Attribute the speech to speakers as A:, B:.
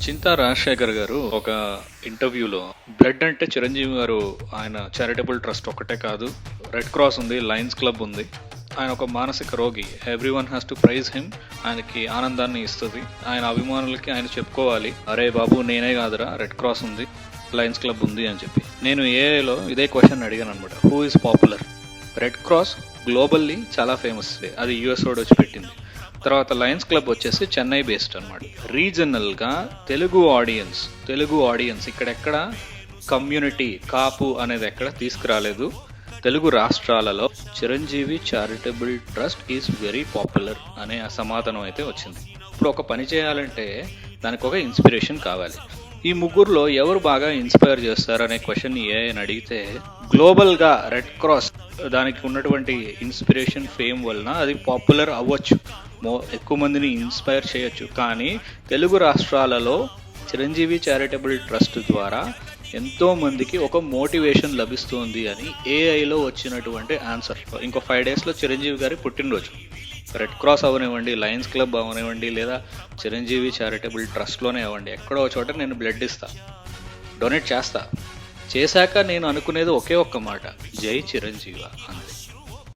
A: చింతా రాజశేఖర్ గారు ఒక ఇంటర్వ్యూలో బ్లడ్ అంటే చిరంజీవి గారు ఆయన చారిటబుల్ ట్రస్ట్ ఒకటే కాదు, రెడ్ క్రాస్ ఉంది, లయన్స్ క్లబ్ ఉంది. ఆయన ఒక మానసిక రోగి. Every one has to praise him. ఆయనకి ఆనందాన్ని ఇస్తుంది. ఆయన అభిమానులకి ఆయన చెప్పుకోవాలి, అరే బాబు నేనే కాదురా, రెడ్ క్రాస్ ఉంది, లయన్స్ క్లబ్ ఉంది అని చెప్పి. నేను ఏఐలో ఇదే క్వశ్చన్ అడిగాను అనమాట, who is popular. Red cross globally చాలా ఫేమస్, అది యుఎస్ రోడ్ వచ్చి పెట్టింది. తర్వాత లయన్స్ క్లబ్ వచ్చేసి చెన్నై బేస్డ్ అనమాట. రీజనల్గా తెలుగు ఆడియన్స్ ఇక్కడెక్కడ కమ్యూనిటీ కాపు అనేది ఎక్కడ తీసుకురాలేదు. తెలుగు రాష్ట్రాలలో Chiranjeevi charitable trust is very popular అనే సమాధానం అయితే వచ్చింది. ఇప్పుడు ఒక పని చేయాలంటే దానికి ఒక ఇన్స్పిరేషన్ కావాలి. ఈ ముగ్గురులో ఎవరు బాగా ఇన్స్పైర్ చేస్తారు అనే క్వశ్చన్ అని అడిగితే, గ్లోబల్గా రెడ్ క్రాస్ దానికి ఉన్నటువంటి ఇన్స్పిరేషన్ ఫేమ్ వలన అది పాపులర్ అవ్వచ్చు, ఎక్కువ మందిని ఇన్స్పైర్ చేయొచ్చు. కానీ తెలుగు రాష్ట్రాలలో చిరంజీవి చారిటబుల్ ట్రస్ట్ ద్వారా ఎంతో మందికి ఒక మోటివేషన్ లభిస్తుంది అని ఏఐలో వచ్చినటువంటి ఆన్సర్. ఇంకో 5 daysలో చిరంజీవి గారి పుట్టినరోజు. రెడ్ క్రాస్ అవనివ్వండి, లయన్స్ క్లబ్ అవనివ్వండి, లేదా చిరంజీవి చారిటబుల్ ట్రస్ట్లోనే అవ్వండి, ఎక్కడో చోట నేను బ్లడ్ ఇస్తా, డొనేట్ చేస్తా. చేశాక నేను అనుకునేది ఒకే ఒక్క మాట, జై చిరంజీవ అంతే.